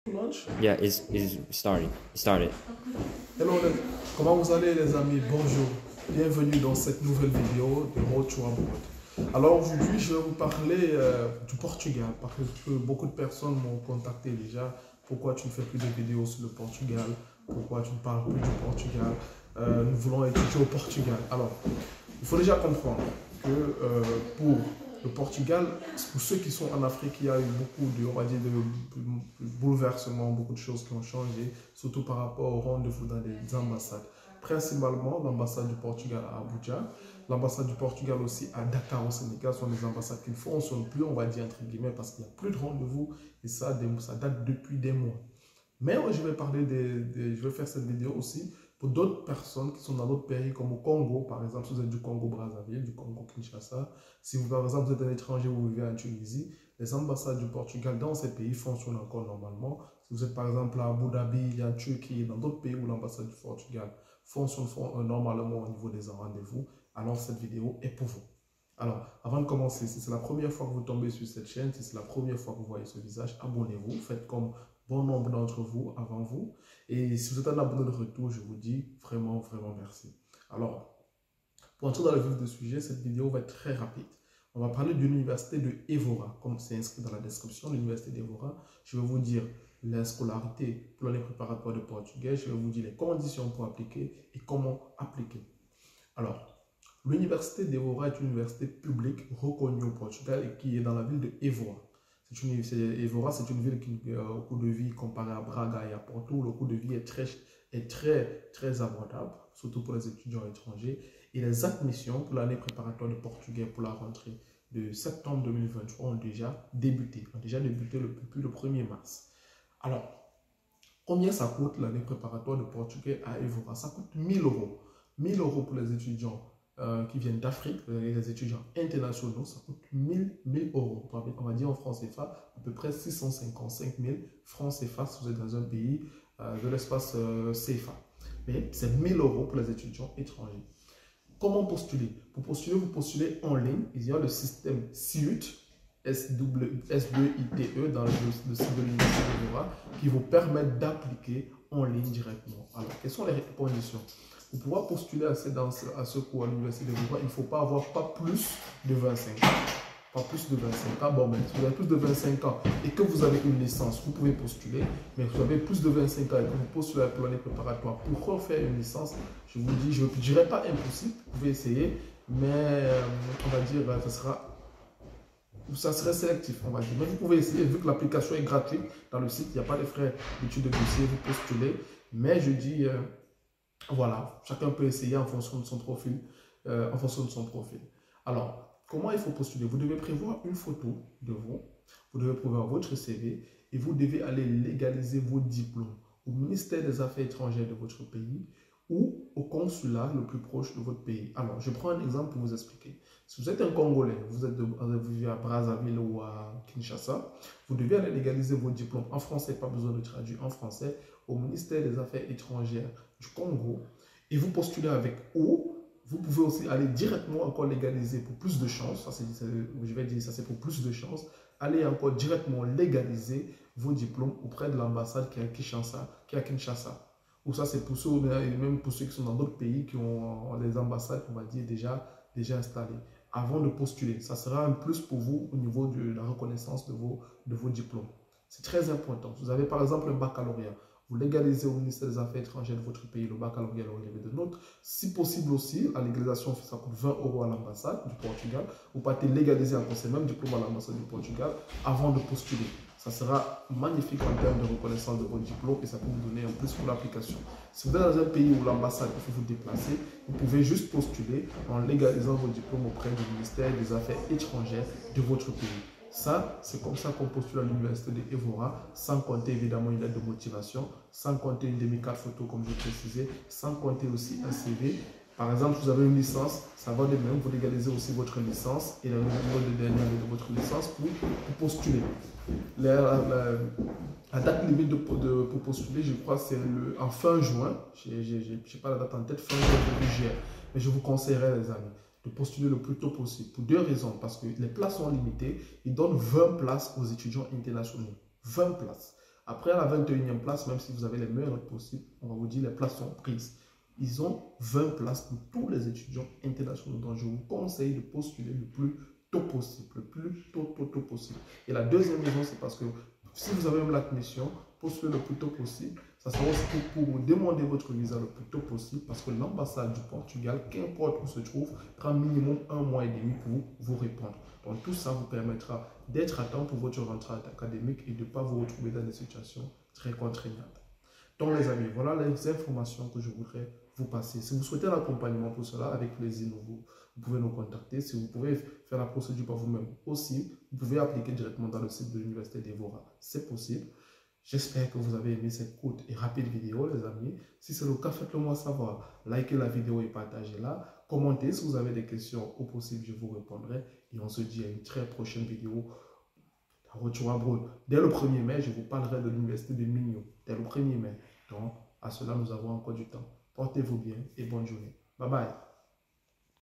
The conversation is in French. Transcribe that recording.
Launch? Yeah, it's starting. It started. Hello, comment vous allez les amis? Bonjour, bienvenue dans cette nouvelle vidéo de Road to Abroad. Alors aujourd'hui, je vais vous parler du Portugal parce que beaucoup de personnes m'ont contacté déjà. Pourquoi tu ne fais plus de vidéos sur le Portugal? Pourquoi tu ne parles plus du Portugal? Nous voulons étudier au Portugal. Alors, il faut déjà comprendre que pour le Portugal, pour ceux qui sont en Afrique, il y a eu beaucoup de, on va dire, de bouleversements, beaucoup de choses qui ont changé, surtout par rapport au rendez-vous dans les ambassades. Principalement, l'ambassade du Portugal à Abuja, l'ambassade du Portugal aussi à Dakar au Sénégal sont des ambassades qui ne fonctionnent plus, on va dire entre guillemets, parce qu'il n'y a plus de rendez-vous et ça date depuis des mois. Mais je vais parler je vais faire cette vidéo aussi pour d'autres personnes qui sont dans d'autres pays comme au Congo, par exemple, si vous êtes du Congo-Brazzaville, du Congo-Kinshasa, si vous, par exemple, vous êtes un étranger, vous vivez en Tunisie, les ambassades du Portugal dans ces pays fonctionnent encore normalement. Si vous êtes par exemple à Abu Dhabi, en Turquie, dans d'autres pays où l'ambassade du Portugal fonctionne normalement au niveau des rendez-vous, alors cette vidéo est pour vous. Alors, avant de commencer, si c'est la première fois que vous tombez sur cette chaîne, si c'est la première fois que vous voyez ce visage, abonnez-vous, faites comme bon nombre d'entre vous avant vous. Et si vous êtes un abonné de retour, je vous dis vraiment, vraiment merci. Alors, pour entrer dans le vif du sujet, cette vidéo va être très rapide. On va parler de l'université de Évora, comme c'est inscrit dans la description, l'université d'Évora. Je vais vous dire la scolarité pour l'année préparatoire de portugais. Je vais vous dire les conditions pour appliquer et comment appliquer. Alors, l'université d'Évora est une université publique reconnue au Portugal et qui est dans la ville de Évora. Évora, c'est une ville qui, au coût de vie comparé à Braga et à Porto, le coût de vie est très abordable, surtout pour les étudiants étrangers. Et les admissions pour l'année préparatoire de portugais pour la rentrée de septembre 2023 ont déjà débuté depuis le 1er mars. Alors, combien ça coûte l'année préparatoire de portugais à Évora? Ça coûte 1000 euros. 1000 euros pour les étudiants qui viennent d'Afrique, les étudiants internationaux, ça coûte 1000 euros. On va dire en francs CFA, à peu près 655 000 francs CFA si vous êtes dans un pays de l'espace CFA. Mais c'est 1000 euros pour les étudiants étrangers. Comment postuler? Pour postuler, vous postulez en ligne. Il y a le système SIUT, S2ITE, dans le site de l'Université d'Évora, qui vous permet d'appliquer en ligne directement. Alors, quelles sont les conditions? Pour pouvoir postuler à ce cours à l'Université d'Évora, il ne faut pas avoir pas plus de 25 ans. Pas plus de 25 ans. Bon, mais si vous avez plus de 25 ans et que vous avez une licence, vous pouvez postuler. Mais si vous avez plus de 25 ans et que vous postulez pour l'année préparatoire pour refaire une licence, je vous dis, je ne dirais pas impossible, vous pouvez essayer, mais on va dire, ça serait sélectif, on va dire. Mais vous pouvez essayer, vu que l'application est gratuite dans le site, il n'y a pas de frais d'études de dossier, vous postulez. Mais je dis, voilà, chacun peut essayer en fonction de son profil. Alors, comment il faut postuler? Vous devez prévoir une photo de vous, vous devez prévoir votre CV et vous devez aller légaliser vos diplômes au ministère des Affaires étrangères de votre pays ou au consulat le plus proche de votre pays. Alors, je prends un exemple pour vous expliquer. Si vous êtes un Congolais, vous vivez à Brazzaville ou à Kinshasa, vous devez aller légaliser vos diplômes en français, pas besoin de traduire en français, au ministère des Affaires étrangères du Congo et vous postulez avec ou vous pouvez aussi aller directement encore légaliser pour plus de chances. Je vais dire ça, c'est pour plus de chances. Allez encore directement légaliser vos diplômes auprès de l'ambassade qui est à Kinshasa. Ou ça, c'est pour ceux, même pour ceux qui sont dans d'autres pays qui ont les ambassades, on va dire, déjà installées. Avant de postuler, ça sera un plus pour vous au niveau de la reconnaissance de vos diplômes. C'est très important. Vous avez par exemple un baccalauréat. Vous légalisez au ministère des Affaires étrangères de votre pays le baccalauréat, le relevé de notes. Si possible aussi, la légalisation, ça coûte 20 euros à l'ambassade du Portugal. Vous partez légaliser encore ces mêmes diplômes à l'ambassade du Portugal avant de postuler. Ça sera magnifique en termes de reconnaissance de votre diplôme et ça peut vous donner un plus pour l'application. Si vous êtes dans un pays où l'ambassade peut vous déplacer, vous pouvez juste postuler en légalisant vos diplômes auprès du ministère des Affaires étrangères de votre pays. Ça, c'est comme ça qu'on postule à l'université de Évora, sans compter évidemment une lettre de motivation, sans compter une demi-carte photo comme je précisais, sans compter aussi un CV. Par exemple, vous avez une licence, ça va de même, vous légalisez aussi votre licence et le numéro de dernière année de votre licence pour postuler. La date limite pour postuler, je crois, c'est en fin juin. Je n'ai pas la date en tête, fin juin, mais je vous conseillerais, les amis, de postuler le plus tôt possible pour deux raisons. Parce que les places sont limitées. Ils donnent 20 places aux étudiants internationaux. 20 places. Après, à la 21e place, même si vous avez les meilleures notes possibles, on va vous dire les places sont prises. Ils ont 20 places pour tous les étudiants internationaux. Donc, je vous conseille de postuler le plus tôt possible. Le plus tôt possible. Et la deuxième raison, c'est parce que si vous avez même l'admission, postulez le plus tôt possible. Ça sera aussi pour vous demander votre visa le plus tôt possible parce que l'ambassade du Portugal, qu'importe où se trouve, prend minimum 1 mois et demi pour vous répondre. Donc tout ça vous permettra d'être à temps pour votre rentrée académique et de ne pas vous retrouver dans des situations très contraignantes. Donc les amis, voilà les informations que je voudrais vous passer. Si vous souhaitez un accompagnement pour cela, avec plaisir, vous pouvez nous contacter. Si vous pouvez faire la procédure par vous-même aussi, vous pouvez appliquer directement dans le site de l'Université d'Evora. C'est possible. J'espère que vous avez aimé cette courte et rapide vidéo, les amis. Si c'est le cas, faites-le moi savoir. Likez la vidéo et partagez-la. Commentez si vous avez des questions. Au possible, je vous répondrai. Et on se dit à une très prochaine vidéo. Retour à Broad. Dès le 1er mai, je vous parlerai de l'Université de Minho. Dès le 1er mai. Donc, à cela, nous avons encore du temps. Portez-vous bien et bonne journée. Bye bye.